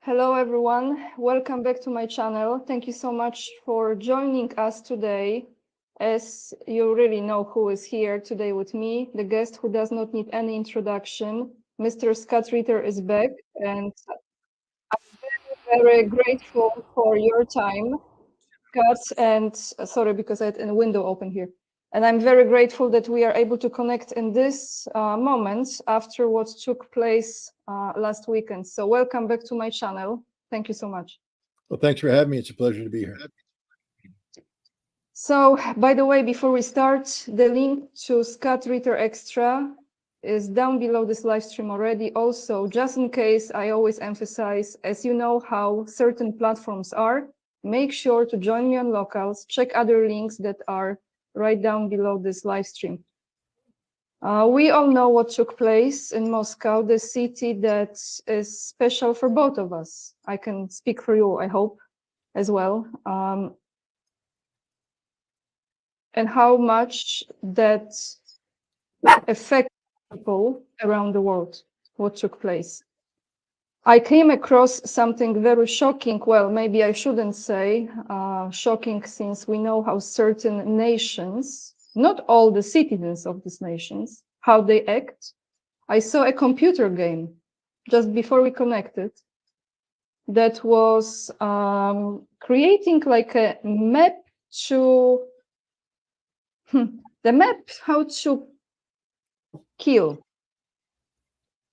Hello everyone, welcome back to my channel. Thank you so much for joining us today. As you really know who is here today with me, the guest who does not need any introduction, Mr. Scott Ritter is back, and I'm very grateful for your time, Scott, and sorry because I had a window open here. And I'm very grateful that we are able to connect in this moment after what took place last weekend. So welcome back to my channel. Thank you so much. Well, thanks for having me. It's a pleasure to be here. So, by the way, before we start, the link to Scott Ritter Extra is down below this live stream already. Also, just in case, I always emphasize, as you know how certain platforms are, make sure to join me on locals, check other links that are right down below this live stream. We all know what took place in Moscow, the city that is special for both of us. I can speak for you, I hope, as well. And how much that affects people around the world, what took place. I came across something very shocking. Well, maybe I shouldn't say shocking, since we know how certain nations, not all the citizens of these nations, how they act. I saw a computer game just before we connected that was creating like a map to the map how to kill.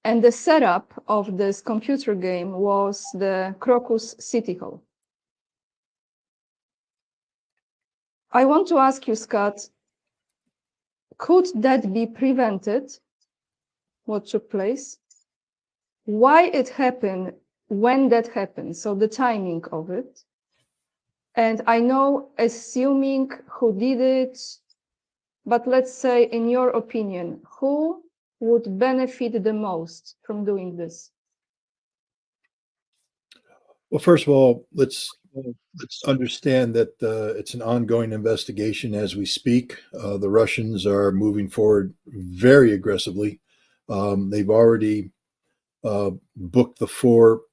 And the setup of this computer game was the Crocus City Hall. I want to ask you, Scott, could that be prevented, what took place? Why it happened, when that happened, so the timing of it. And I know, assuming who did it, but let's say, in your opinion, who would benefit the most from doing this? Well, first of all, let's understand that it's an ongoing investigation as we speak. The Russians are moving forward very aggressively. They've already booked the four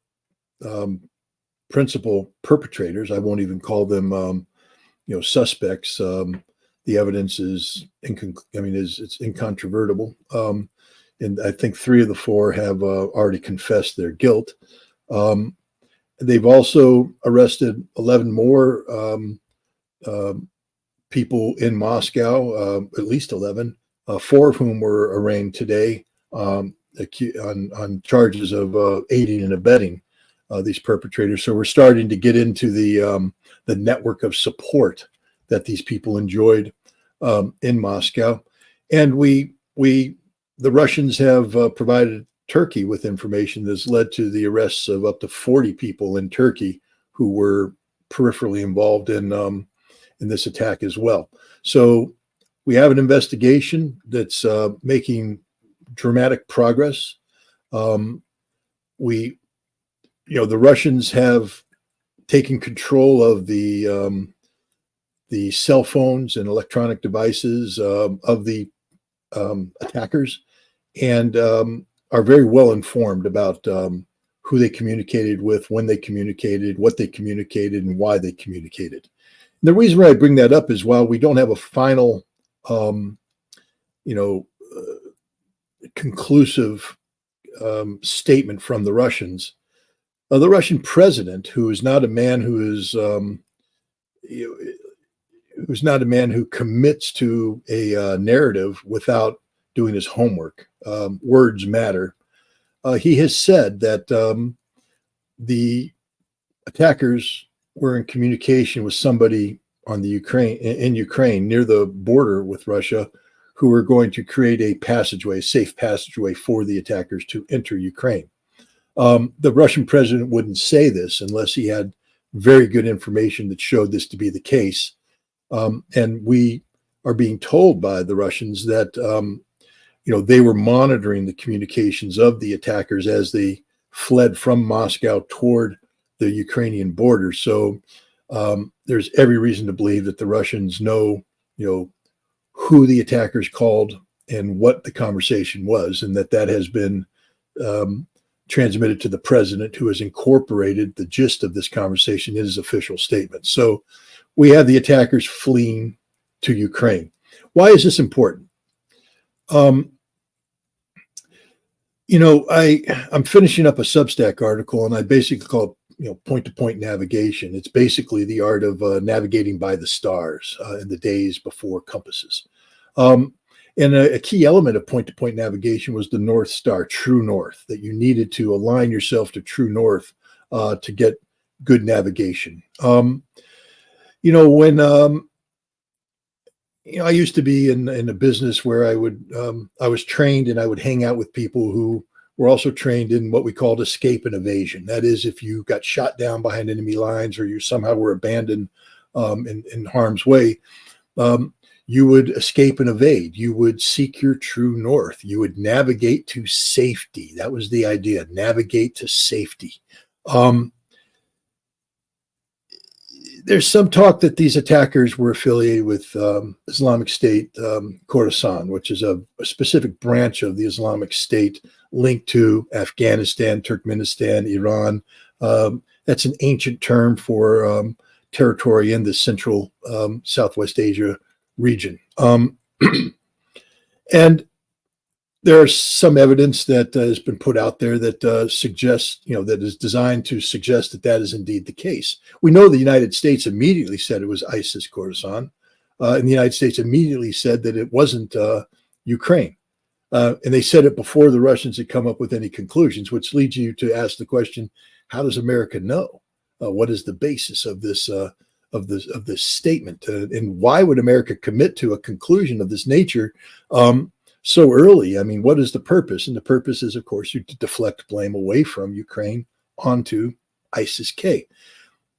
principal perpetrators. I won't even call them, suspects. The evidence is it's incontrovertible. And I think three of the four have already confessed their guilt. They've also arrested 11 more people in Moscow, at least 11, four of whom were arraigned today on charges of aiding and abetting these perpetrators. So we're starting to get into the network of support that these people enjoyed in Moscow. And the Russians have provided Turkey with information that's led to the arrests of up to 40 people in Turkey who were peripherally involved in this attack as well. So we have an investigation that's making dramatic progress. The Russians have taken control of the cell phones and electronic devices of the attackers, and are very well informed about who they communicated with, when they communicated, what they communicated, and why they communicated. And the reason why I bring that up is, while we don't have a final, conclusive statement from the Russians, the Russian president, who is not a man who is who's not a man who commits to a narrative without doing his homework. Words matter. He has said that the attackers were in communication with somebody in Ukraine near the border with Russia, who were going to create a safe passageway for the attackers to enter Ukraine. The Russian president wouldn't say this unless he had very good information that showed this to be the case. And we are being told by the Russians that they were monitoring the communications of the attackers as they fled from Moscow toward the Ukrainian border. So there's every reason to believe that the Russians know, who the attackers called and what the conversation was, and that has been transmitted to the president, who has incorporated the gist of this conversation in his official statement. So we have the attackers fleeing to Ukraine. Why is this important? I'm finishing up a Substack article, and I basically call it, point-to-point navigation. It's basically the art of navigating by the stars in the days before compasses. And a key element of point-to-point navigation was the North Star, true north, that you needed to align yourself to true north to get good navigation. I used to be in a business where I was trained, and I would hang out with people who were also trained in what we called escape and evasion. That is, if you got shot down behind enemy lines or you somehow were abandoned in harm's way, you would escape and evade. You would seek your true north. You would navigate to safety. That was the idea, navigate to safety. There's some talk that these attackers were affiliated with Islamic State Khorasan, which is a specific branch of the Islamic State linked to Afghanistan, Turkmenistan, Iran. That's an ancient term for territory in the central Southwest Asia region. And there's some evidence that has been put out there that suggests, that is designed to suggest that that is indeed the case. We know the United States immediately said it was ISIS Khorasan, and the United States immediately said that it wasn't Ukraine. And they said it before the Russians had come up with any conclusions, which leads you to ask the question: how does America know? What is the basis of this statement, and why would America commit to a conclusion of this nature so early? I mean, what is the purpose? And the purpose is, of course, to deflect blame away from Ukraine onto ISIS-K.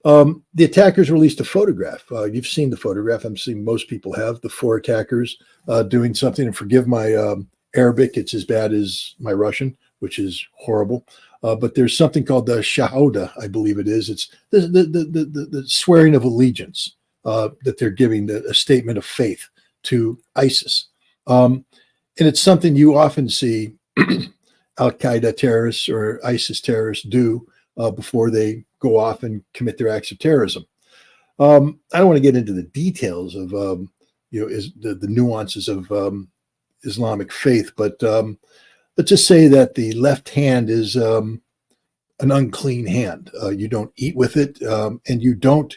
The attackers released a photograph. You've seen the photograph. I'm assuming most people have. The four attackers doing something. And forgive my Arabic. It's as bad as my Russian, which is horrible. But there's something called the Shahada, I believe it is. It's the swearing of allegiance that they're giving, a statement of faith to ISIS. And it's something you often see Al-Qaeda terrorists or ISIS terrorists do before they go off and commit their acts of terrorism. I don't want to get into the details of the nuances of Islamic faith, but let's just say that the left hand is an unclean hand. You don't eat with it, and you don't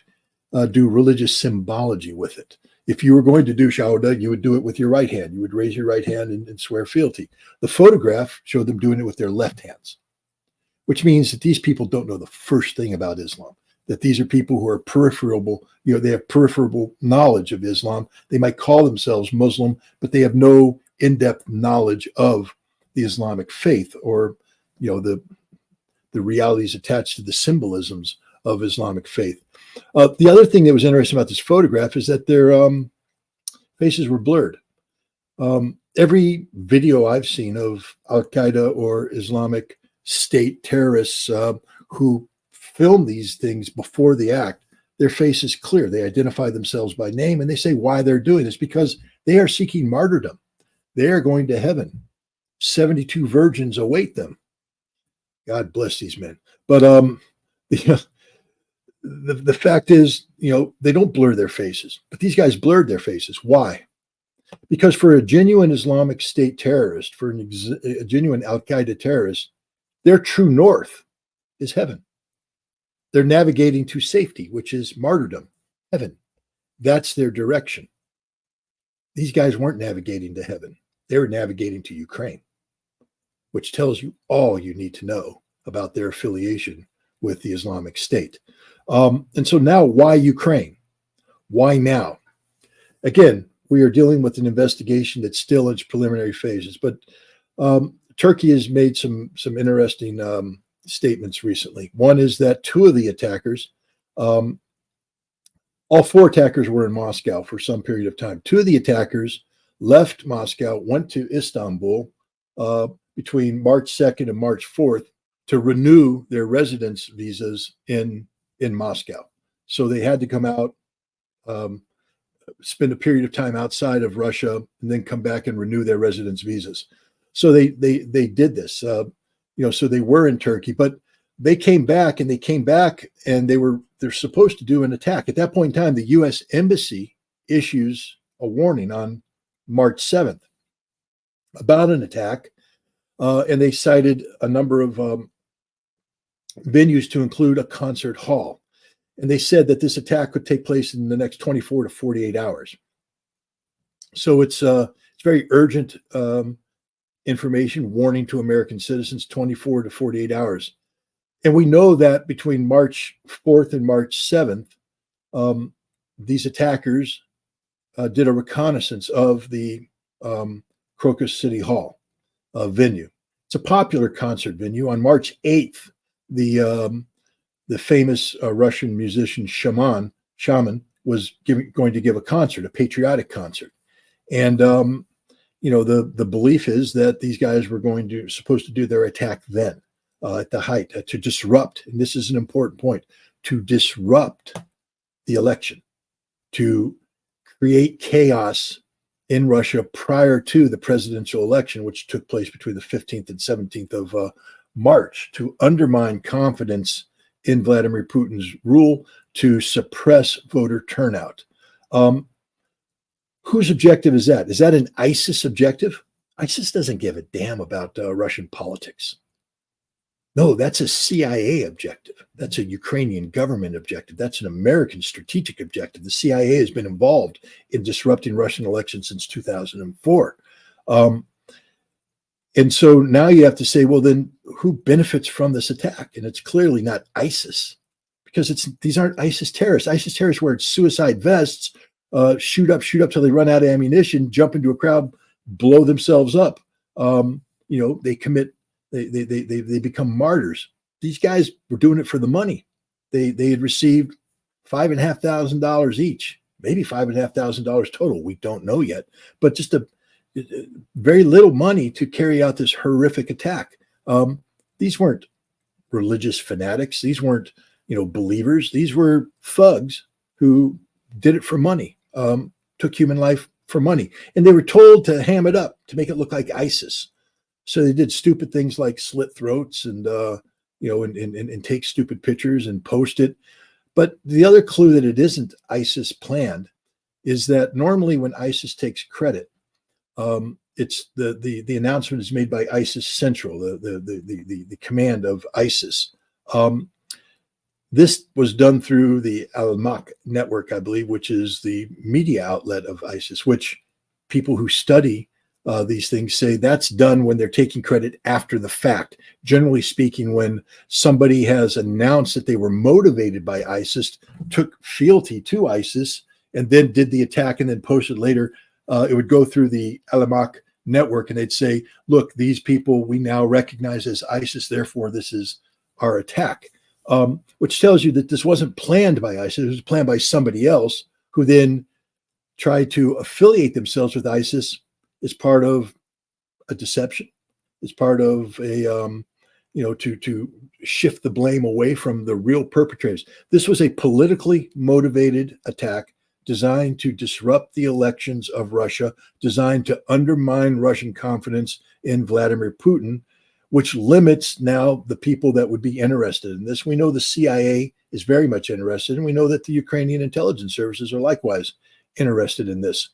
do religious symbology with it. If you were going to do Shahada, you would do it with your right hand. You would raise your right hand and swear fealty. The photograph showed them doing it with their left hands, which means that these people don't know the first thing about Islam, that these are people who are peripheral, they have peripheral knowledge of Islam. They might call themselves Muslim, but they have no in-depth knowledge of the Islamic faith or, the realities attached to the symbolisms of Islamic faith. The other thing that was interesting about this photograph is that their faces were blurred. Every video I've seen of Al-Qaeda or Islamic State terrorists who film these things before the act, their face is clear. They identify themselves by name, and they say why they're doing this, because they are seeking martyrdom. They are going to heaven. 72 virgins await them. God bless these men. But the fact is, they don't blur their faces, but these guys blurred their faces. Why? Because for a genuine Islamic State terrorist, for a genuine Al-Qaeda terrorist, their true north is heaven. They're navigating to safety, which is martyrdom, heaven. That's their direction. These guys weren't navigating to heaven. They were navigating to Ukraine, which tells you all you need to know about their affiliation with the Islamic State. And so now, why Ukraine? Why now? Again, we are dealing with an investigation that's still in its preliminary phases, but Turkey has made some interesting statements recently. One is that two of the attackers, all four attackers were in Moscow for some period of time. Two of the attackers left Moscow, went to Istanbul between March 2nd and March 4th to renew their residence visas in Moscow. So they had to come out, spend a period of time outside of Russia, and then come back and renew their residence visas. So they did this. so they were in Turkey, but they came back and they're supposed to do an attack. At that point in time, the U.S. Embassy issues a warning on March 7th about an attack, and they cited a number of venues to include a concert hall. And they said that this attack could take place in the next 24 to 48 hours. So it's very urgent information, warning to American citizens, 24 to 48 hours. And we know that between March 4th and March 7th, these attackers did a reconnaissance of the Crocus City Hall venue. It's a popular concert venue. On March 8th, the famous Russian musician Shaman was going to give a concert, a patriotic concert. And, the belief is that these guys were supposed to do their attack then at the height to disrupt. And this is an important point, to disrupt the election, to create chaos in Russia prior to the presidential election, which took place between the 15th and 17th of March, to undermine confidence in Vladimir Putin's rule, to suppress voter turnout. Whose objective is that? Is that an ISIS objective? ISIS doesn't give a damn about Russian politics. No, that's a CIA objective. That's a Ukrainian government objective. That's an American strategic objective. The CIA has been involved in disrupting Russian elections since 2004. And so now you have to say, well, then who benefits from this attack? And it's clearly not ISIS, because these aren't ISIS terrorists. ISIS terrorists wear suicide vests, shoot up till they run out of ammunition, jump into a crowd, blow themselves up. They commit, they become martyrs. These guys were doing it for the money. They had received $5,500 each, maybe $5,500 total. We don't know yet, but just very little money to carry out this horrific attack. These weren't religious fanatics. These weren't, believers. These were thugs who did it for money, took human life for money. And they were told to ham it up, to make it look like ISIS. So they did stupid things like slit throats and take stupid pictures and post it. But the other clue that it isn't ISIS planned is that normally when ISIS takes credit, it's the announcement is made by ISIS Central, the command of ISIS. This was done through the Al-Maq network, I believe, which is the media outlet of ISIS, which people who study these things say that's done when they're taking credit after the fact. Generally speaking, when somebody has announced that they were motivated by ISIS, took fealty to ISIS, and then did the attack and then posted later, it would go through the Al-Maq network and they'd say, look, these people we now recognize as ISIS, therefore this is our attack. Which tells you that this wasn't planned by ISIS. It was planned by somebody else who then tried to affiliate themselves with ISIS as part of a deception, as part of a, to shift the blame away from the real perpetrators. This was a politically motivated attack designed to disrupt the elections of Russia, designed to undermine Russian confidence in Vladimir Putin, which limits now the people that would be interested in this. We know the CIA is very much interested, and we know that the Ukrainian intelligence services are likewise interested in this.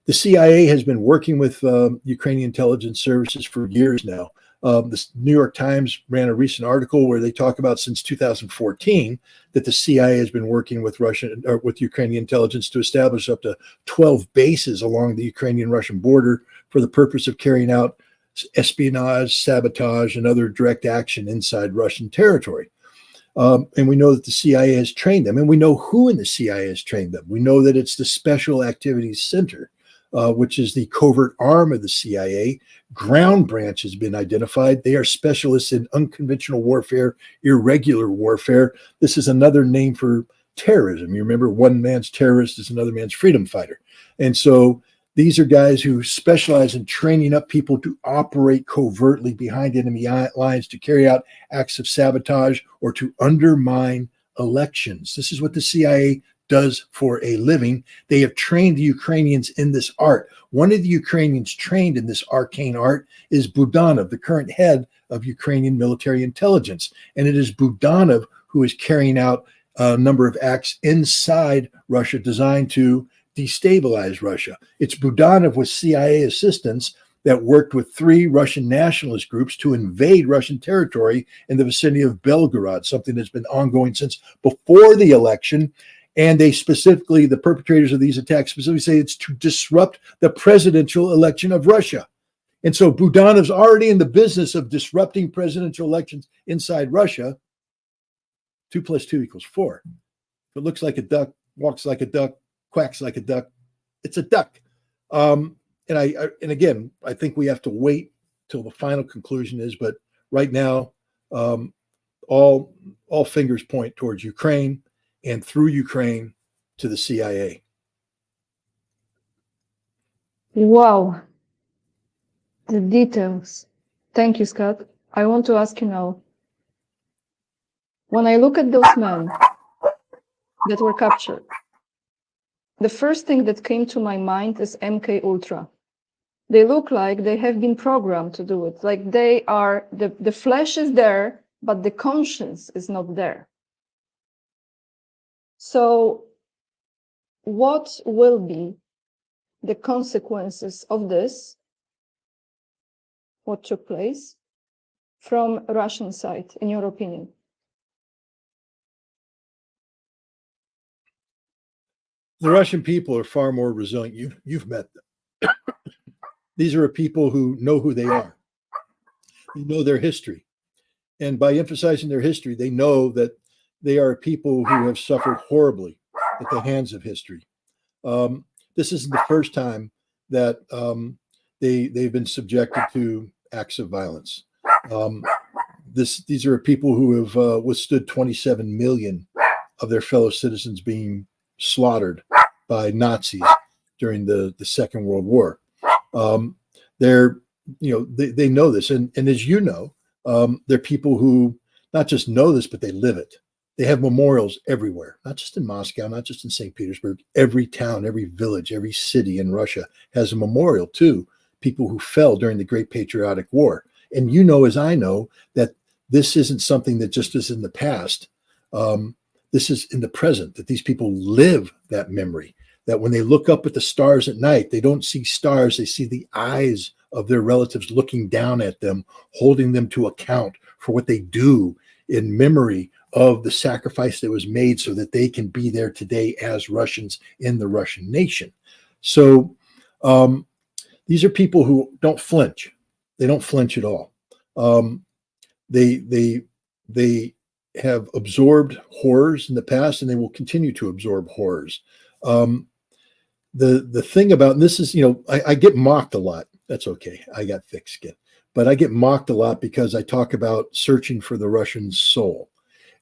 The CIA has been working with Ukrainian intelligence services for years now. The New York Times ran a recent article where they talk about since 2014 that the CIA has been working with Ukrainian intelligence to establish up to 12 bases along the Ukrainian-Russian border for the purpose of carrying out espionage, sabotage, and other direct action inside Russian territory. And we know that the CIA has trained them, and we know who in the CIA has trained them. We know that it's the Special Activities Center, which is the covert arm of the CIA. Ground branch has been identified. They are specialists in unconventional warfare, irregular warfare. This is another name for terrorism. You remember, one man's terrorist is another man's freedom fighter. And so these are guys who specialize in training up people to operate covertly behind enemy lines, to carry out acts of sabotage or to undermine elections. This is what the CIA does for a living. They have trained the Ukrainians in this art. One of the Ukrainians trained in this arcane art is Budanov, the current head of Ukrainian military intelligence. And it is Budanov who is carrying out a number of acts inside Russia designed to destabilize Russia. It's Budanov with CIA assistance that worked with 3 Russian nationalist groups to invade Russian territory in the vicinity of Belgorod, something that's been ongoing since before the election. And they specifically, the perpetrators of these attacks specifically say it's to disrupt the presidential election of Russia. And so Budanov's already in the business of disrupting presidential elections inside Russia. 2 + 2 = 4. If it looks like a duck, walks like a duck, quacks like a duck, it's a duck. And again, I think we have to wait till the final conclusion is, but right now, all fingers point towards Ukraine and through Ukraine to the CIA. Wow. The details. Thank you, Scott. I want to ask you now, when I look at those men that were captured, the first thing that came to my mind is MK Ultra. They look like they have been programmed to do it. Like they are, the flesh is there, but the conscience is not there. So what will be the consequences of this, what took place, from Russian side, in your opinion? The Russian people are far more resilient. You've met them. These are people who know who they are. They know their history. And by emphasizing their history, they know that they are people who have suffered horribly at the hands of history. This isn't the first time that they've been subjected to acts of violence. These are people who have withstood 27 million of their fellow citizens being slaughtered by Nazis during the Second World War. They know this, and as you know, they're people who not just know this, but they live it. They have memorials everywhere, not just in Moscow, not just in St. Petersburg. Every town, every village, every city in Russia has a memorial to people who fell during the Great Patriotic War. And you know, as I know, that this isn't something that just is in the past. This is in the present, that these people live that memory, that when they look up at the stars at night, they don't see stars, they see the eyes of their relatives looking down at them, holding them to account for what they do in memory of the sacrifice that was made so that they can be there today as Russians in the Russian nation. So these are people who don't flinch. They don't flinch at all. They have absorbed horrors in the past, and they will continue to absorb horrors. The thing about, and this is, I get mocked a lot. That's okay. I got thick skin. But I get mocked a lot because I talk about searching for the Russian soul.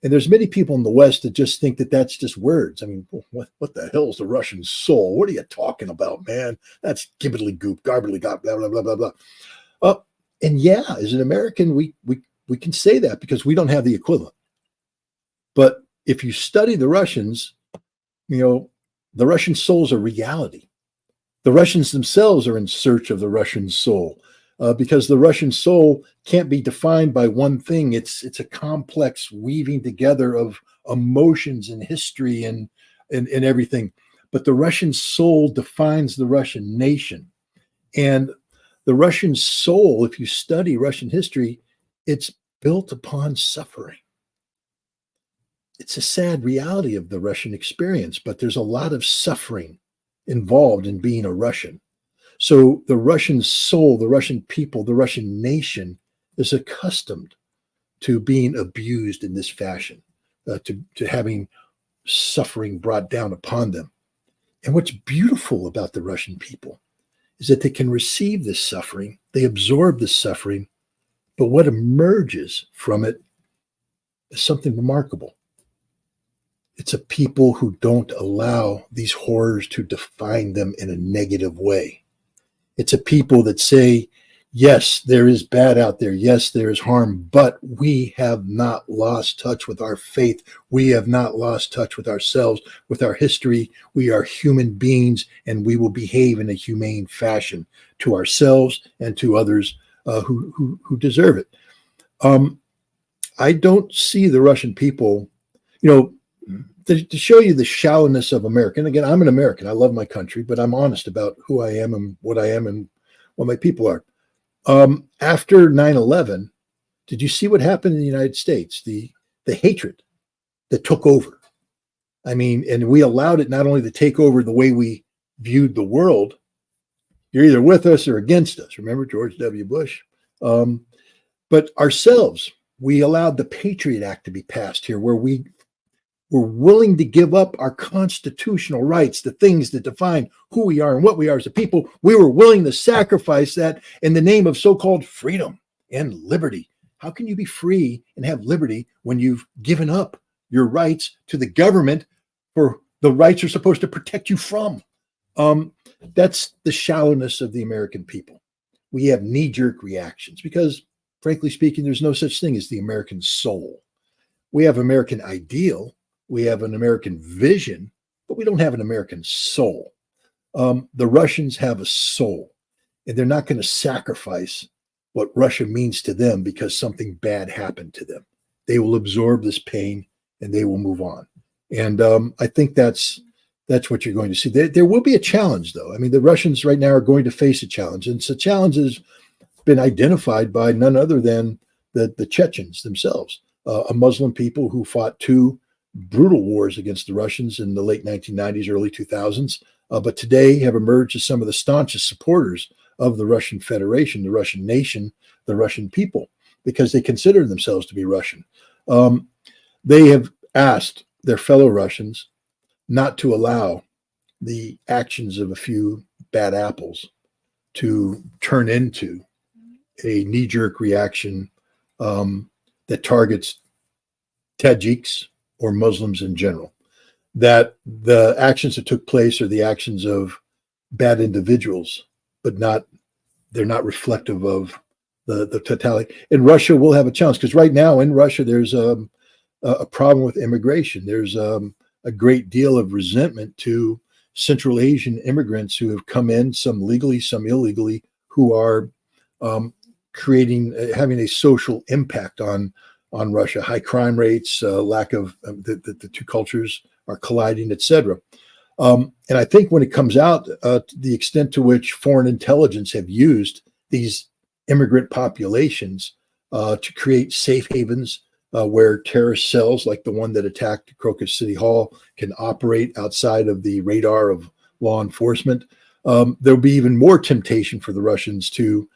And there's many people in the West that just think that that's just words. I mean, what the hell is the Russian soul? What are you talking about, man? That's gibbly goop, garbly gop, blah, blah, blah, blah, blah. And yeah, as an American, we can say that because we don't have the equivalent. But if you study the Russians, the Russian soul is a reality. The Russians themselves are in search of the Russian soul. Because the Russian soul can't be defined by one thing. It's a complex weaving together of emotions and history and everything. But the Russian soul defines the Russian nation. And the Russian soul, if you study Russian history, it's built upon suffering. It's a sad reality of the Russian experience, but there's a lot of suffering involved in being a Russian. So the Russian soul, the Russian people, the Russian nation is accustomed to being abused in this fashion, to having suffering brought down upon them. And what's beautiful about the Russian people is that they can receive this suffering, they absorb this suffering, but what emerges from it is something remarkable. It's a people who don't allow these horrors to define them in a negative way. It's a people that say, yes, there is bad out there. Yes, there is harm, but we have not lost touch with our faith. We have not lost touch with ourselves, with our history. We are human beings, and we will behave in a humane fashion to ourselves and to others who deserve it. I don't see the Russian people, to show you the shallowness of America. And again, I'm an American. I love my country, but I'm honest about who I am and what my people are. After 9/11, did you see what happened in the United States? The hatred that took over. I mean, and we allowed it not only to take over the way we viewed the world. You're either with us or against us. Remember George W. Bush? But ourselves, we allowed the Patriot Act to be passed here, where we were willing to give up our constitutional rights, the things that define who we are and what we are as a people. We were willing to sacrifice that in the name of so-called freedom and liberty. How can you be free and have liberty when you've given up your rights to the government for the rights are supposed to protect you from? That's the shallowness of the American people. We have knee-jerk reactions because, frankly speaking, there's no such thing as the American soul. We have American ideal, we have an American vision, but we don't have an American soul. The Russians have a soul, and they're not going to sacrifice what Russia means to them because something bad happened to them. They will absorb this pain and they will move on. And I think that's what you're going to see. There will be a challenge, though. I mean, the Russians right now are going to face a challenge, and it's a challenge has been identified by none other than the Chechens themselves, a Muslim people who fought two brutal wars against the Russians in the late 1990s, early 2000s, but today have emerged as some of the staunchest supporters of the Russian Federation, the Russian nation, the Russian people, because they consider themselves to be Russian. They have asked their fellow Russians not to allow the actions of a few bad apples to turn into a knee-jerk reaction that targets Tajiks or Muslims in general. That the actions that took place are the actions of bad individuals, but they're not reflective of the totality. In Russia, we'll have a challenge because right now in Russia, there's a problem with immigration. There's a great deal of resentment to Central Asian immigrants who have come in, some legally, some illegally, who are having a social impact on Russia. High crime rates, lack of the two cultures are colliding, etc. And I think when it comes out, the extent to which foreign intelligence have used these immigrant populations to create safe havens where terrorist cells like the one that attacked Crocus City Hall can operate outside of the radar of law enforcement, there'll be even more temptation for the Russians to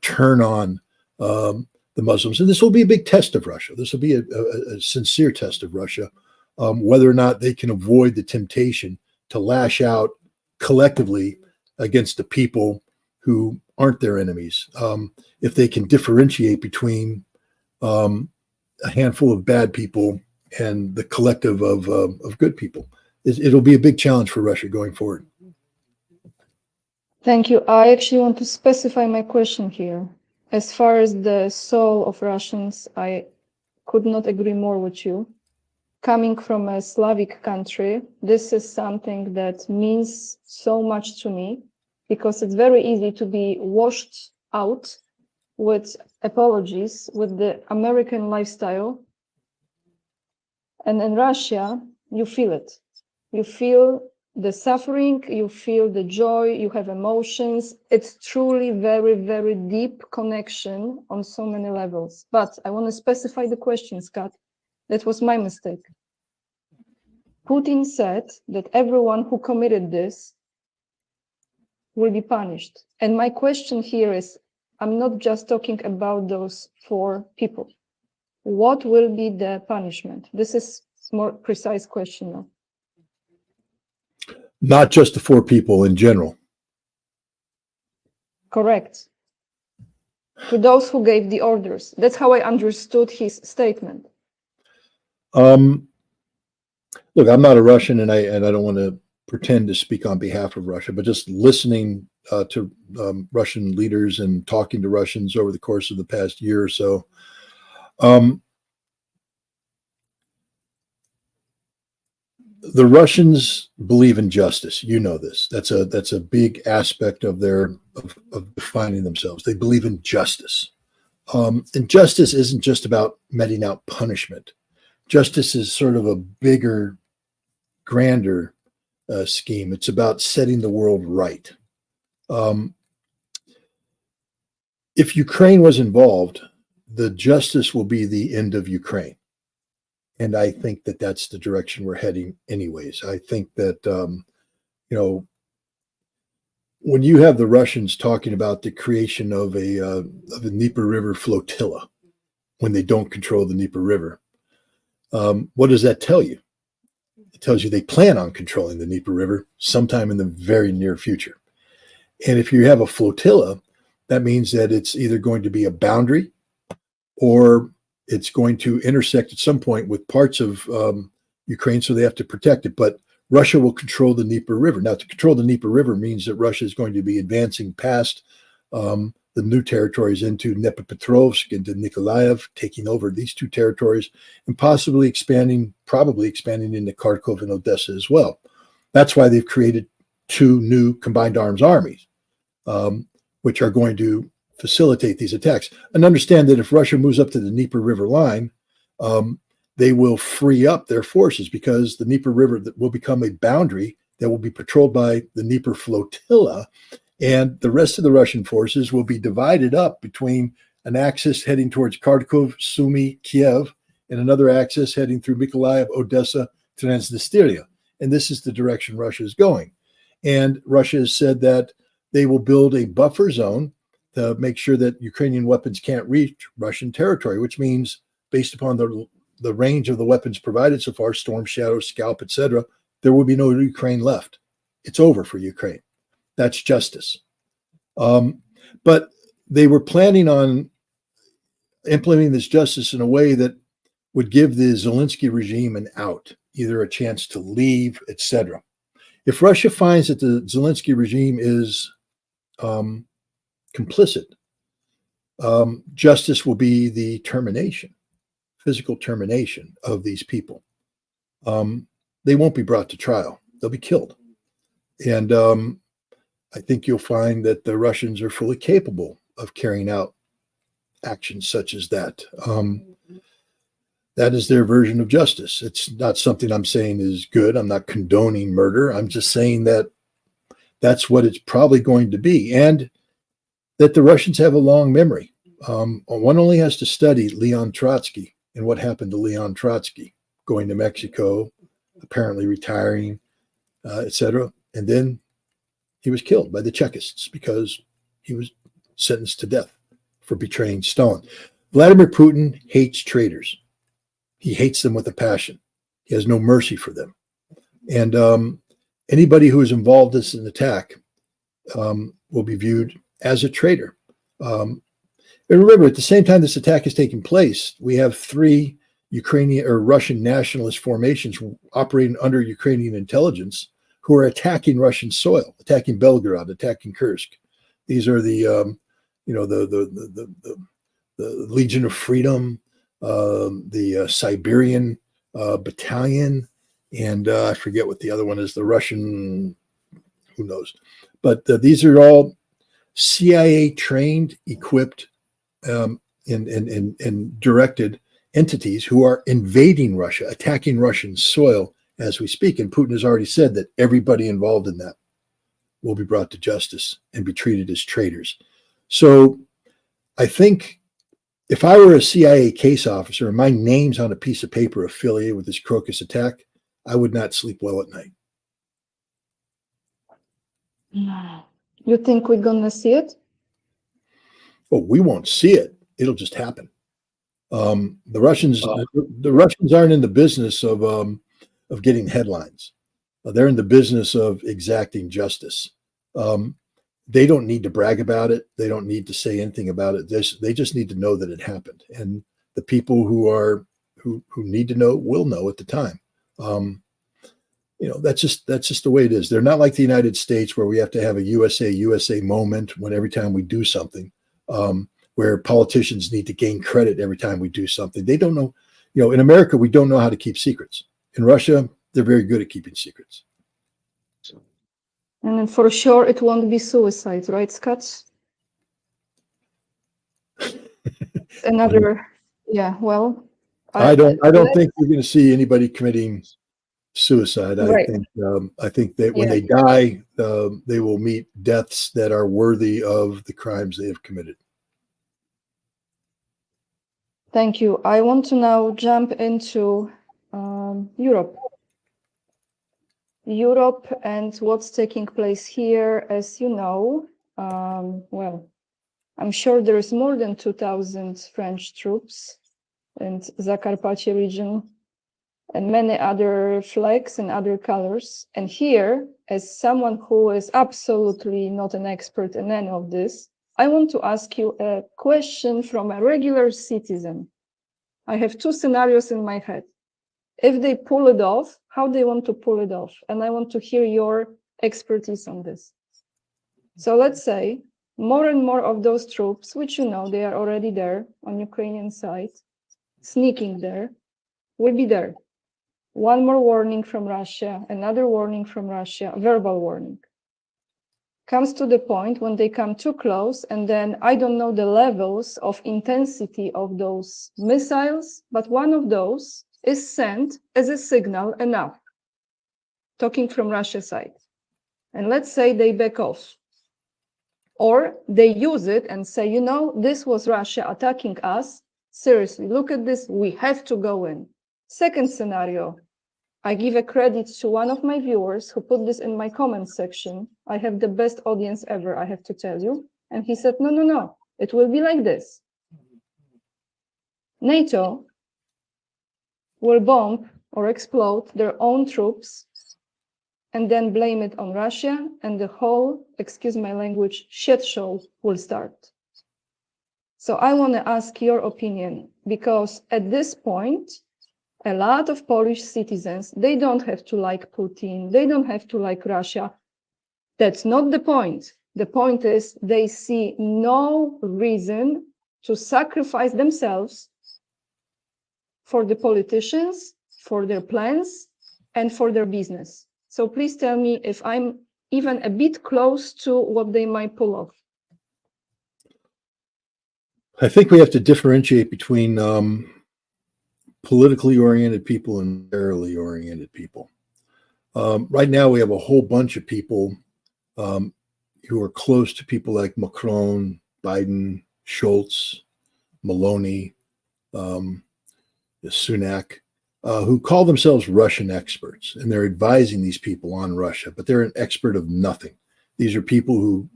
turn on the Muslims. And this will be a big test of Russia. This will be a sincere test of Russia, whether or not they can avoid the temptation to lash out collectively against the people who aren't their enemies. If they can differentiate between a handful of bad people and the collective of good people, it'll be a big challenge for Russia going forward. Thank you. I actually want to specify my question here. As far as the soul of Russians, I could not agree more with you. Coming from a Slavic country, this is something that means so much to me because it's very easy to be washed out with apologies with the American lifestyle. And in Russia, you feel it. You feel the suffering, you feel the joy, you have emotions. It's truly very, very deep connection on so many levels. But I want to specify the question, Scott. That was my mistake. Putin said that everyone who committed this will be punished. And my question here is, I'm not just talking about those 4 people. What will be the punishment? This is a more precise question now. Not just the 4 people in general. Correct. To those who gave the orders. That's how I understood his statement. Look, I'm not a Russian, and I don't want to pretend to speak on behalf of Russia, but just listening to Russian leaders and talking to Russians over the course of the past year or so, the Russians believe in justice. You know this. That's a big aspect of of defining themselves. They believe in justice. And justice isn't just about meting out punishment. Justice is sort of a bigger, grander scheme. It's about setting the world right. If Ukraine was involved, the justice will be the end of Ukraine. And I think that that's the direction we're heading anyways. I think that, when you have the Russians talking about the creation of a Dnieper River flotilla, when they don't control the Dnieper River, what does that tell you? It tells you they plan on controlling the Dnieper River sometime in the very near future. And if you have a flotilla, that means that it's either going to be a boundary or it's going to intersect at some point with parts of Ukraine, so they have to protect it. But Russia will control the Dnieper River. Now, to control the Dnieper River means that Russia is going to be advancing past the new territories into Dnipropetrovsk, into Nikolaev, taking over these two territories, and probably expanding into Kharkov and Odessa as well. That's why they've created two new combined arms armies, which are going to facilitate these attacks. And understand that if Russia moves up to the Dnieper River line, they will free up their forces, because the Dnieper River will become a boundary that will be patrolled by the Dnieper flotilla, and the rest of the Russian forces will be divided up between an axis heading towards Kharkov, Sumy, Kiev, and another axis heading through Mykolaiv, Odessa, Transnistria. And this is the direction Russia is going. And Russia has said that they will build a buffer zone to make sure that Ukrainian weapons can't reach Russian territory, which means, based upon the range of the weapons provided so far, Storm Shadow, Scalp, etc., there will be no Ukraine left. It's over for Ukraine. That's justice. But they were planning on implementing this justice in a way that would give the Zelensky regime an out, either a chance to leave, etc. If Russia finds that the Zelensky regime is complicit, justice will be the termination, physical termination of these people. They won't be brought to trial. They'll be killed. And I think you'll find that the Russians are fully capable of carrying out actions such as that. That is their version of justice. It's not something I'm saying is good. I'm not condoning murder. I'm just saying that that's what it's probably going to be, and that the Russians have a long memory. One only has to study Leon Trotsky and what happened to Leon Trotsky, going to Mexico, apparently retiring, etc. And then he was killed by the Chekists because he was sentenced to death for betraying Stalin. Vladimir Putin hates traitors. He hates them with a passion. He has no mercy for them. And anybody who is involved in an attack will be viewed as a traitor. And remember, at the same time this attack is taking place, we have 3 Ukrainian or Russian nationalist formations operating under Ukrainian intelligence who are attacking Russian soil, attacking Belgorod, attacking Kursk. These are the Legion of Freedom, the Siberian Battalion, and I forget what the other one is, the Russian, who knows. But these are all CIA trained, equipped, and directed entities who are invading Russia, attacking Russian soil as we speak. And Putin has already said that everybody involved in that will be brought to justice and be treated as traitors. So I think if I were a CIA case officer and my name's on a piece of paper affiliated with this Crocus attack, I would not sleep well at night. You think we're gonna see it? Oh, we won't see it. It'll just happen. The Russians aren't in the business of getting headlines. They're in the business of exacting justice. They don't need to brag about it. They don't need to say anything about it. They just need to know that it happened, and the people who need to know will know at the time. That's just the way it is. They're not like the United States, where we have to have a USA moment when every time we do something, where politicians need to gain credit every time we do something. They don't know. In America, we don't know how to keep secrets. In Russia, they're very good at keeping secrets. And for sure, it won't be suicide, right, Scott? Another, yeah, well, I don't let's, think you're going to see anybody committing suicide. right, I think that when yeah. they die, they will meet deaths that are worthy of the crimes they have committed. Thank you. I want to now jump into Europe. Europe and what's taking place here, as you know, well, I'm sure there is more than 2,000 French troops in Zakarpattia region and many other flags and other colors. And here, as someone who is absolutely not an expert in any of this, I want to ask you a question from a regular citizen. I have two scenarios in my head. If they pull it off, how they want to pull it off. And I want to hear your expertise on this. So let's say more and more of those troops, which you know, they are already there on Ukrainian side, sneaking there, will be there. One more warning from Russia, another warning from Russia, verbal warning. Comes to the point when they come too close, and then I don't know the levels of intensity of those missiles, but one of those is sent as a signal enough, talking from Russia's side. And let's say they back off. Or they use it and say, you know, this was Russia attacking us. Seriously, look at this. We have to go in. Second scenario, I give a credit to one of my viewers who put this in my comment section. I have the best audience ever, I have to tell you. And he said, no, it will be like this. NATO will bomb or explode their own troops and then blame it on Russia, and the whole, excuse my language, shit show will start. So I want to ask your opinion, because at this point, a lot of Polish citizens, they don't have to like Putin, they don't have to like Russia. That's not the point. The point is they see no reason to sacrifice themselves for the politicians, for their plans, and for their business. So please tell me if I'm even a bit close to what they might pull off. I think we have to differentiate between politically oriented people and militarily oriented people. Right now, we have a whole bunch of people who are close to people like Macron, Biden, Schultz, Maloney, Sunak, who call themselves Russian experts, and they're advising these people on Russia, but they're an expert of nothing. These are people who,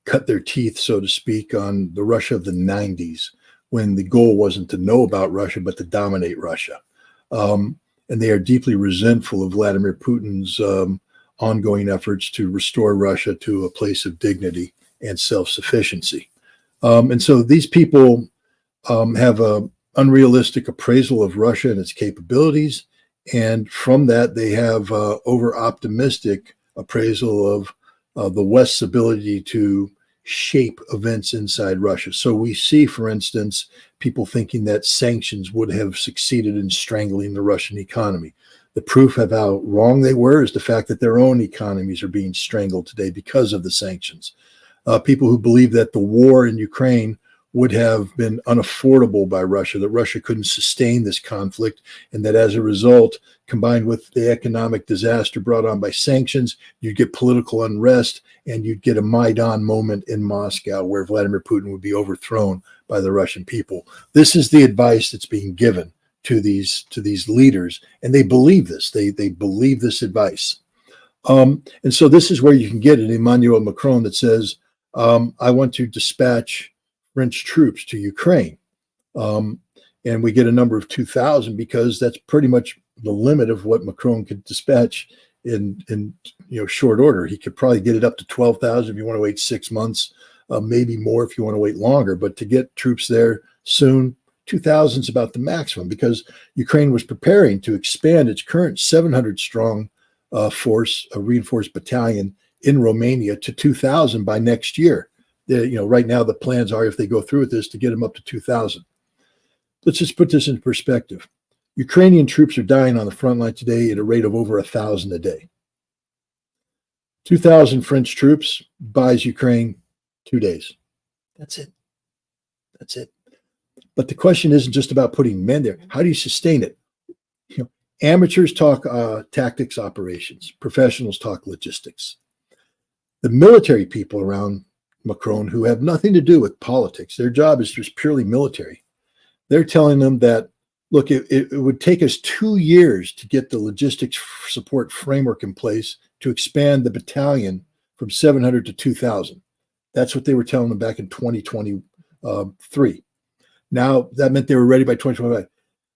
cut their teeth, so to speak, on the Russia of the 90s, when the goal wasn't to know about Russia, but to dominate Russia. And they are deeply resentful of Vladimir Putin's ongoing efforts to restore Russia to a place of dignity and self-sufficiency. And so these people have an unrealistic appraisal of Russia and its capabilities. And from that, they have over-optimistic appraisal of the West's ability to shape events inside Russia. So we see, for instance, people thinking that sanctions would have succeeded in strangling the Russian economy. The proof of how wrong they were is the fact that their own economies are being strangled today because of the sanctions. People who believe that the war in Ukraine would have been unaffordable by Russia, that Russia couldn't sustain this conflict, and that as a result, combined with the economic disaster brought on by sanctions, you'd get political unrest and you'd get a Maidan moment in Moscow where Vladimir Putin would be overthrown by the Russian people. This is the advice that's being given to these leaders, and they believe this. They believe this advice. And so this is where you can get an Emmanuel Macron that says, I want to dispatch French troops to Ukraine. And we get a number of 2,000 because that's pretty much the limit of what Macron could dispatch in short order. He could probably get it up to 12,000 if you want to wait 6 months, maybe more if you want to wait longer. But to get troops there soon, 2,000 is about the maximum, because Ukraine was preparing to expand its current 700 strong force, a reinforced battalion in Romania, to 2,000 by next year. Right now the plans are, if they go through with this, to get them up to 2,000. Let's just put this in perspective. Ukrainian troops are dying on the front line today at a rate of over 1,000 a day. 2,000 French troops buys Ukraine 2 days. That's it. But the question isn't just about putting men there. How do you sustain it? You know, amateurs talk tactics, operations. Professionals talk logistics. The military people around Macron, who have nothing to do with politics, their job is just purely military. They're telling them that, look, it would take us 2 years to get the logistics support framework in place to expand the battalion from 700 to 2,000. That's what they were telling them back in 2023. Now, that meant they were ready by 2025.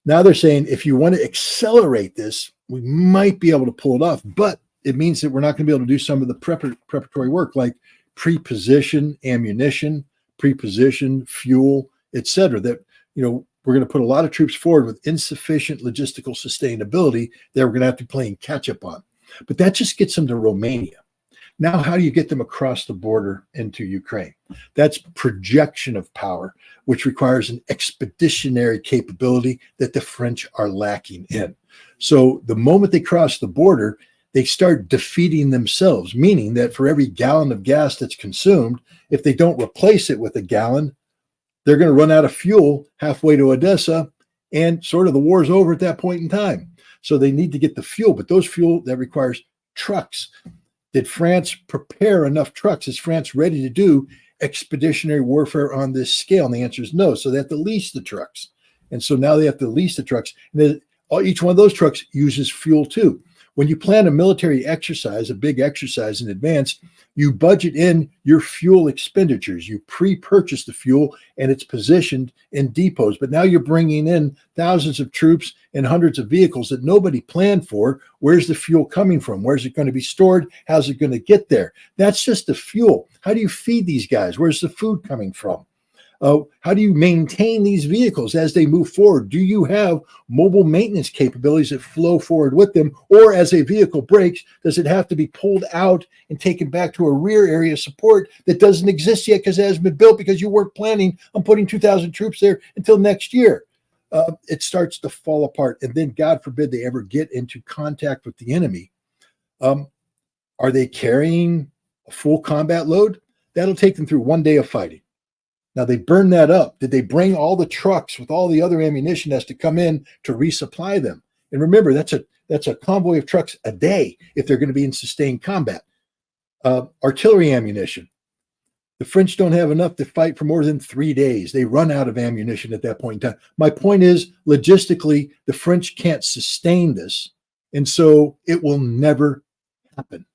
Now they're saying, if you want to accelerate this, we might be able to pull it off, but it means that we're not going to be able to do some of the preparatory work, like pre-position ammunition, pre-position fuel, etc. That, you know, we're going to put a lot of troops forward with insufficient logistical sustainability that we're going to have to be playing catch up on. But that just gets them to Romania. Now, how do you get them across the border into Ukraine? That's projection of power, which requires an expeditionary capability that the French are lacking in. So the moment they cross the border, they start defeating themselves, meaning that for every gallon of gas that's consumed, if they don't replace it with a gallon, they're going to run out of fuel halfway to Odessa, and sort of the war's over at that point in time. So they need to get the fuel, but those fuel, that requires trucks. Did France prepare enough trucks? Is France ready to do expeditionary warfare on this scale? And the answer is no. So they have to lease the trucks. And so now they have to lease the trucks. And each one of those trucks uses fuel too. When you plan a military exercise, a big exercise in advance, you budget in your fuel expenditures. You pre-purchase the fuel and it's positioned in depots. But now you're bringing in thousands of troops and hundreds of vehicles that nobody planned for. Where's the fuel coming from? Where's it going to be stored? How's it going to get there? That's just the fuel. How do you feed these guys? Where's the food coming from? How do you maintain these vehicles as they move forward? Do you have mobile maintenance capabilities that flow forward with them? Or as a vehicle breaks, does it have to be pulled out and taken back to a rear area support that doesn't exist yet because it hasn't been built because you weren't planning on putting 2,000 troops there until next year? It starts to fall apart. And then, God forbid, they ever get into contact with the enemy. Are they carrying a full combat load? That'll take them through 1 day of fighting. Now, they burn that up. Did they bring all the trucks with all the other ammunition that has to come in to resupply them? And remember, that's a convoy of trucks a day if they're going to be in sustained combat. Artillery ammunition. The French don't have enough to fight for more than 3 days. They run out of ammunition at that point in time. My point is, logistically, the French can't sustain this. And so it will never happen.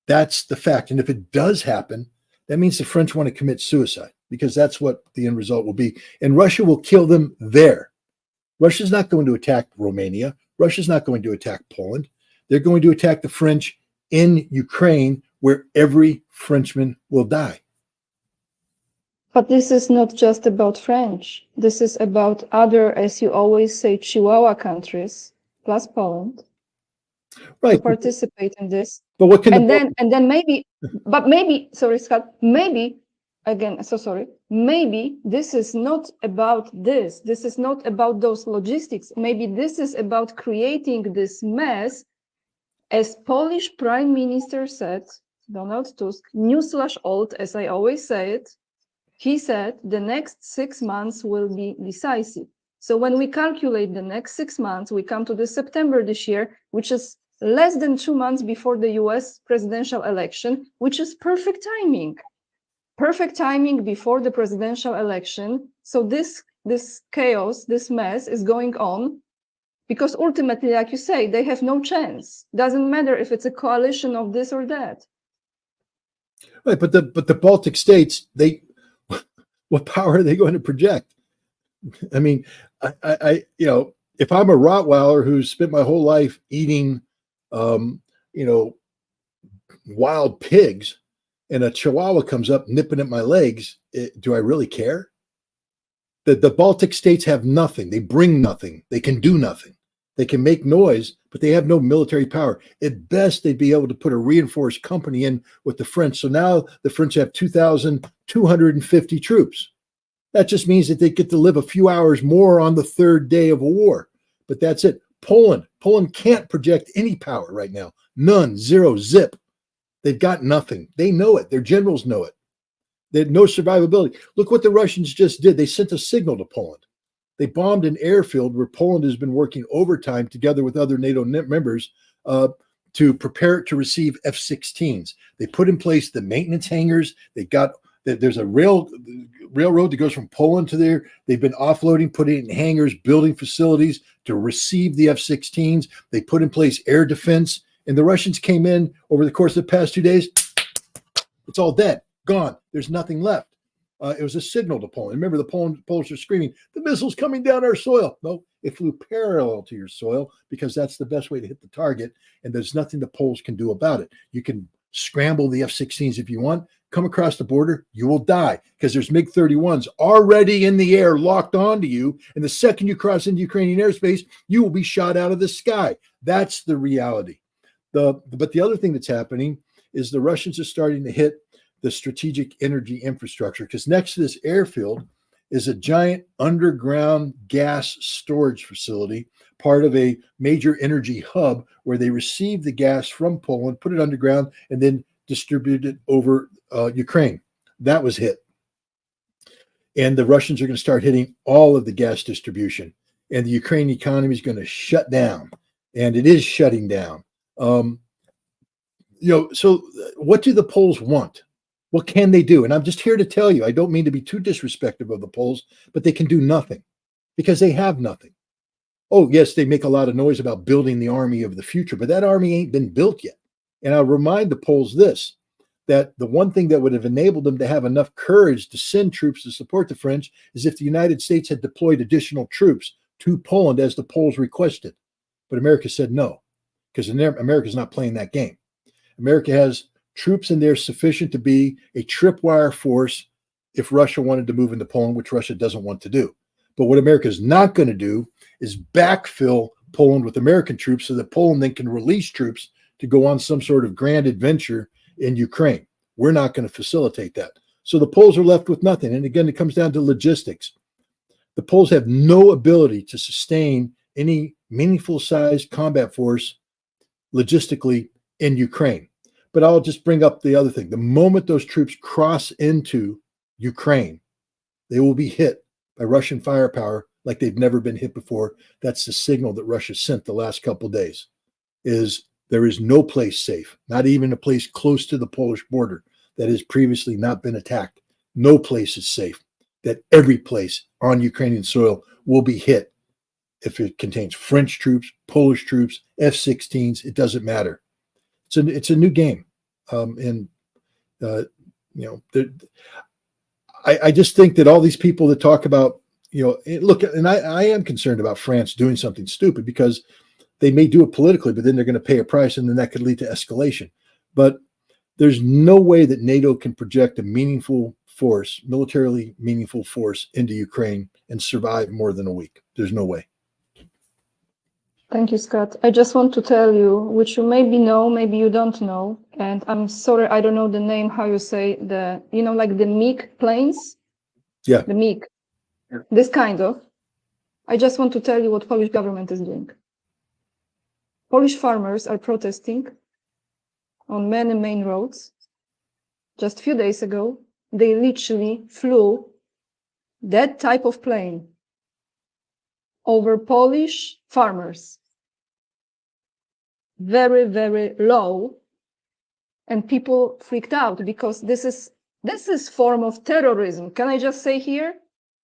That's the fact. And if it does happen, that means the French want to commit suicide, because that's what the end result will be. And Russia will kill them there. Russia's not going to attack Romania. Russia's not going to attack Poland. They're going to attack the French in Ukraine, where every Frenchman will die. But this is not just about French. This is about other, as you always say, Chihuahua countries, plus Poland, right, to participate in this. But what can then maybe, but maybe, sorry, Scott, maybe, again, so sorry, maybe this is not about this. This is not about those logistics. Maybe this is about creating this mess. As Polish Prime Minister said, Donald Tusk, newsflash old, as I always say it, he said the next 6 months will be decisive. So when we calculate the next 6 months, we come to the September this year, which is less than 2 months before the US presidential election, which is perfect timing. Perfect timing before the presidential election. So this chaos, this mess is going on because ultimately, like you say, they have no chance. Doesn't matter if it's a coalition of this or that. Right, but the Baltic states, what power are they going to project? I mean, I if I'm a Rottweiler who's spent my whole life eating, wild pigs, and a Chihuahua comes up nipping at my legs, do I really care? The Baltic states have nothing. They bring nothing. They can do nothing. They can make noise, but they have no military power. At best, they'd be able to put a reinforced company in with the French. So now the French have 2,250 troops. That just means that they get to live a few hours more on the third day of a war. But that's it. Poland can't project any power right now. None, zero, zip. They've got nothing. They know it. Their generals know it. They had no survivability. Look what the Russians just did. They sent a signal to Poland. They bombed an airfield where Poland has been working overtime together with other NATO members to prepare it to receive F-16s. They put in place the maintenance hangars. There's a railroad that goes from Poland to there. They've been offloading, putting it in hangars, building facilities to receive the F-16s. They put in place air defense, and the Russians came in over the course of the past 2 days. It's all dead, gone. There's nothing left. It was a signal to Poland. Remember, the Polish are screaming, "The missile's coming down our soil." No, it flew parallel to your soil because that's the best way to hit the target, and there's nothing the Poles can do about it. You can scramble the F-16s if you want. Come across the border, you will die because there's MiG-31s already in the air locked onto you, and the second you cross into Ukrainian airspace, you will be shot out of the sky. That's the reality. But the other thing that's happening is the Russians are starting to hit the strategic energy infrastructure, because next to this airfield is a giant underground gas storage facility, part of a major energy hub where they receive the gas from Poland, put it underground, and then distribute it over Ukraine. That was hit. And the Russians are going to start hitting all of the gas distribution, and the Ukrainian economy is going to shut down, and it is shutting down. So what do the Poles want? What can they do? And I'm just here to tell you, I don't mean to be too disrespectful of the Poles, but they can do nothing because they have nothing. Oh, yes, they make a lot of noise about building the army of the future, but that army ain't been built yet. And I'll remind the Poles this, that the one thing that would have enabled them to have enough courage to send troops to support the French is if the United States had deployed additional troops to Poland as the Poles requested. But America said no, because America's not playing that game. America has troops in there sufficient to be a tripwire force if Russia wanted to move into Poland, which Russia doesn't want to do. But what America is not going to do is backfill Poland with American troops so that Poland then can release troops to go on some sort of grand adventure in Ukraine. We're not going to facilitate that. So the Poles are left with nothing. And again, it comes down to logistics. The Poles have no ability to sustain any meaningful sized combat force logistically in Ukraine. But I'll just bring up the other thing. The moment those troops cross into Ukraine, they will be hit by Russian firepower like they've never been hit before. That's the signal that Russia sent the last couple of days, is there is no place safe, not even a place close to the Polish border that has previously not been attacked. No place is safe. That every place on Ukrainian soil will be hit if it contains French troops, Polish troops, F-16s, it doesn't matter. It's a new game, I just think that all these people that talk about, look, and I am concerned about France doing something stupid because they may do it politically, but then they're going to pay a price, and then that could lead to escalation. But there's no way that NATO can project a meaningful force, militarily meaningful force, into Ukraine and survive more than a week. There's no way. Thank you, Scott. I just want to tell you, which you maybe know, maybe you don't know, and I'm sorry, I don't know the name, how you say like the MiG planes? Yeah. The MiG. This kind of. I just want to tell you what Polish government is doing. Polish farmers are protesting on many main roads. Just a few days ago, they literally flew that type of plane over Polish farmers. Very, very low, and people freaked out because this is form of terrorism. Can I just say here?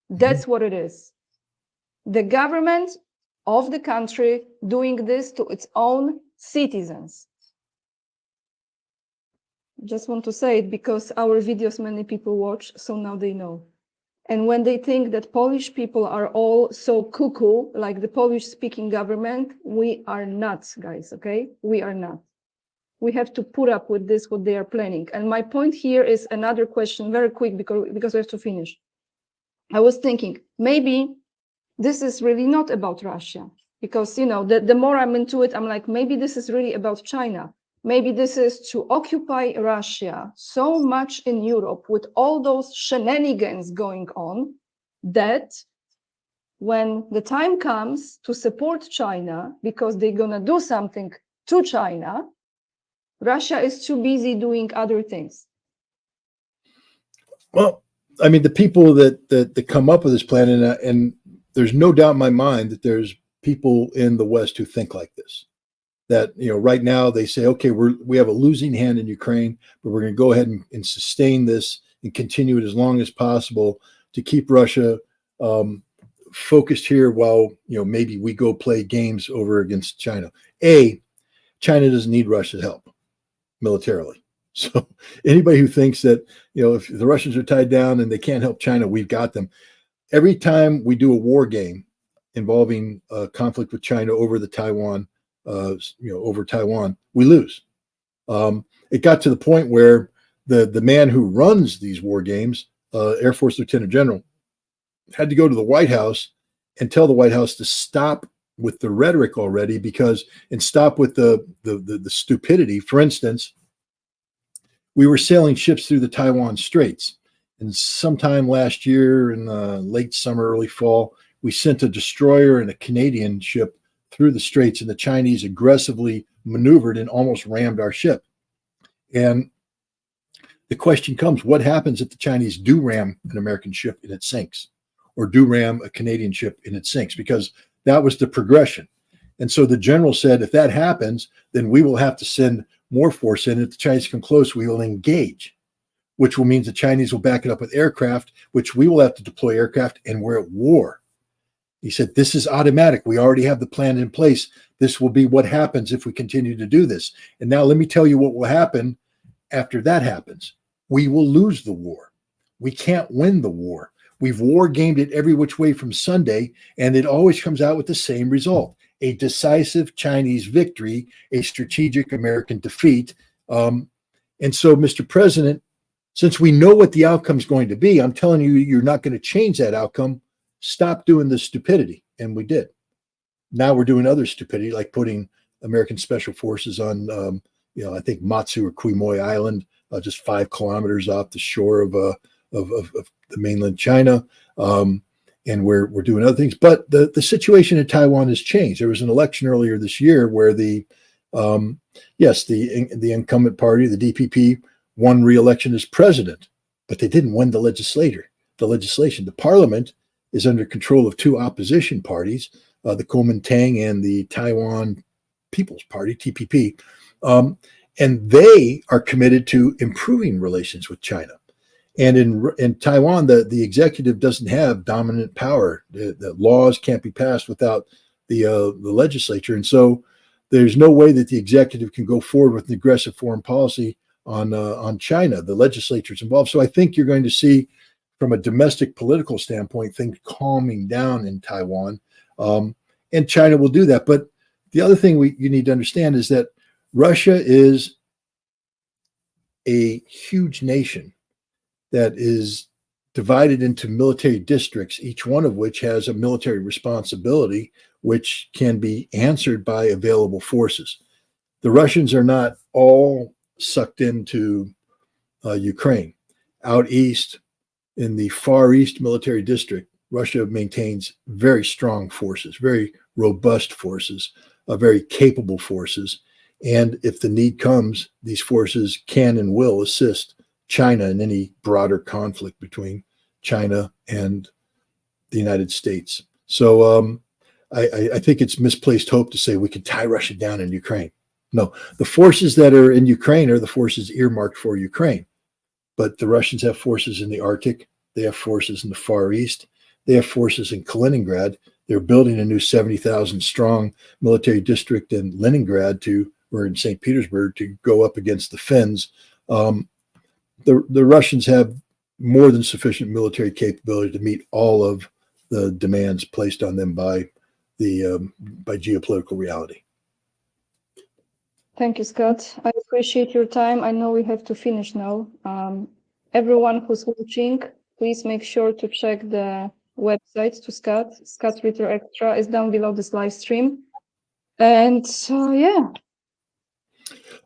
That's what it is. The government of the country doing this to its own citizens. Just want to say it because our videos many people watch, so now they know. And when they think that Polish people are all so cuckoo, like the Polish-speaking government, we are nuts, guys, okay? We are not. We have to put up with this, what they are planning. And my point here is another question, very quick, because we have to finish. I was thinking, maybe this is really not about Russia, because, the more I'm into it, I'm like, maybe this is really about China. Maybe this is to occupy Russia so much in Europe with all those shenanigans going on that when the time comes to support China, because they're going to do something to China, Russia is too busy doing other things. Well, I mean, the people that come up with this plan, and there's no doubt in my mind that there's people in the West who think like this. That, right now they say, okay, we have a losing hand in Ukraine, but we're going to go ahead and sustain this and continue it as long as possible to keep Russia focused here while, maybe we go play games over against China. China doesn't need Russia's help militarily. So anybody who thinks that, if the Russians are tied down and they can't help China, we've got them. Every time we do a war game involving a conflict with China over the Taiwan, over Taiwan, we lose. It got to the point where the man who runs these war games, Air Force Lieutenant General, had to go to the White House and tell the White House to stop with the rhetoric already, and stop with the stupidity. For instance, we were sailing ships through the Taiwan Straits, and sometime last year in late summer, early fall, we sent a destroyer and a Canadian ship through the Straits, and the Chinese aggressively maneuvered and almost rammed our ship. And the question comes, what happens if the Chinese do ram an American ship and it sinks, or do ram a Canadian ship and it sinks? Because that was the progression. And so the general said, if that happens, then we will have to send more force in. If the Chinese come close, we will engage, which will mean the Chinese will back it up with aircraft, which we will have to deploy aircraft, and we're at war. He said, this is automatic. We already have the plan in place. This will be what happens if we continue to do this. And now let me tell you what will happen after that happens. We will lose the war. We can't win the war. We've war gamed it every which way from Sunday, and it always comes out with the same result: a decisive Chinese victory, a strategic American defeat. And so, Mr. President, since we know what the outcome is going to be, I'm telling you, you're not going to change that outcome. Stop doing this stupidity. And we did. Now we're doing other stupidity, like putting American special forces on, I think Matsu or Quemoy Island, just 5 kilometers off the shore of the mainland China. And we're doing other things. But the situation in Taiwan has changed. There was an election earlier this year where the incumbent party, the DPP, won re-election as president, but they didn't win the legislation. The parliament is under control of 2 opposition parties, the Kuomintang and the Taiwan People's Party, TPP. And they are committed to improving relations with China. And in Taiwan, the executive doesn't have dominant power. The laws can't be passed without the legislature. And so there's no way that the executive can go forward with an aggressive foreign policy on China. The legislature is involved. So I think you're going to see, from a domestic political standpoint, things calming down in Taiwan. And China will do that. But the other thing you need to understand is that Russia is a huge nation that is divided into military districts, each one of which has a military responsibility, which can be answered by available forces. The Russians are not all sucked into Ukraine. Out east, in the Far East military district, Russia maintains very strong forces, very robust forces, very capable forces. And if the need comes, these forces can and will assist China in any broader conflict between China and the United States. So I think it's misplaced hope to say we can tie Russia down in Ukraine. No, the forces that are in Ukraine are the forces earmarked for Ukraine. But the Russians have forces in the Arctic. They have forces in the Far East. They have forces in Kaliningrad. They're building a new 70,000 strong military district in Leningrad or in St. Petersburg to go up against the Finns. The Russians have more than sufficient military capability to meet all of the demands placed on them by geopolitical reality. Thank you, Scott. I appreciate your time. I know we have to finish now. Everyone who's watching, please make sure to check the website to Scott. Scott's Ritter Extra is down below this live stream. And yeah.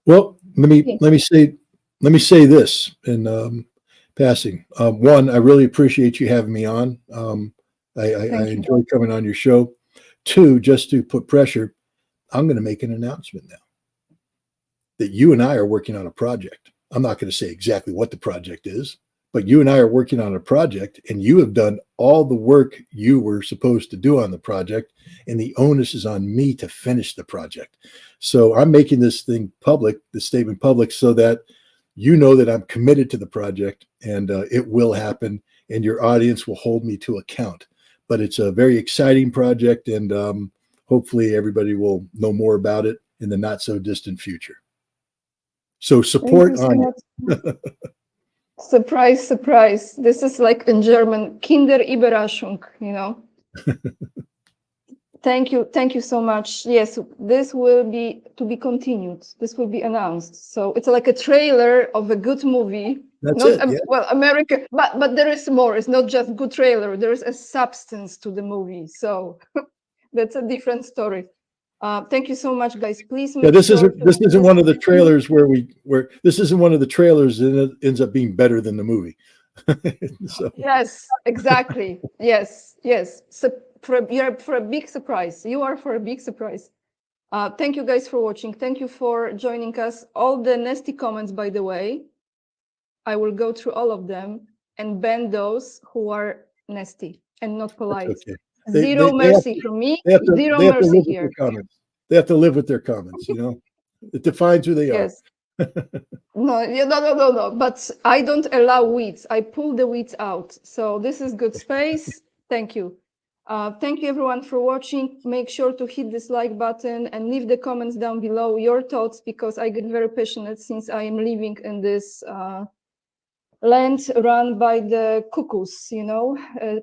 Well, let me say this in passing. One, I really appreciate you having me on. I enjoy coming on your show. 2, just to put pressure, I'm going to make an announcement now that you and I are working on a project. I'm not going to say exactly what the project is, but you and I are working on a project, and you have done all the work you were supposed to do on the project, and the onus is on me to finish the project. So I'm making this thing public, the statement public, so that you know that I'm committed to the project, and it will happen, and your audience will hold me to account. But it's a very exciting project, and hopefully everybody will know more about it in the not so distant future. So support on it. Surprise, surprise. This is like in German, Kinderüberraschung, you know. Thank you so much. Yes, this will be to be continued. This will be announced. So it's like a trailer of a good movie. That's not it. Yeah. Well, American, but there is more. It's not just good trailer. There is a substance to the movie. So that's a different story. Thank you so much, guys. Please make This sure isn't one of the trailers where this isn't one of the trailers and it ends up being better than the movie. So. Yes, exactly. Yes. So you're for a big surprise. You are for a big surprise. Thank you guys for watching. Thank you for joining us. All the nasty comments, by the way, I will go through all of them and ban those who are nasty and not polite. Okay. Zero mercy from me. Zero mercy here. They have to live with their comments, you know. It defines who they are. Yes. No. But I don't allow weeds. I pull the weeds out. So this is good space. Thank you. Thank you everyone for watching. Make sure to hit this like button and leave the comments down below, your thoughts, because I get very passionate since I am living in this land run by the cuckoos, you know,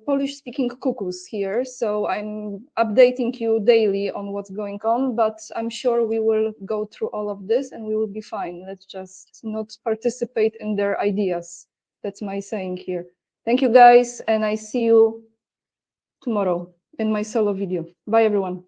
Polish-speaking cuckoos here. So I'm updating you daily on what's going on, but I'm sure we will go through all of this and we will be fine. Let's just not participate in their ideas. That's my saying here. Thank you guys, and I see you tomorrow in my solo video. Bye everyone.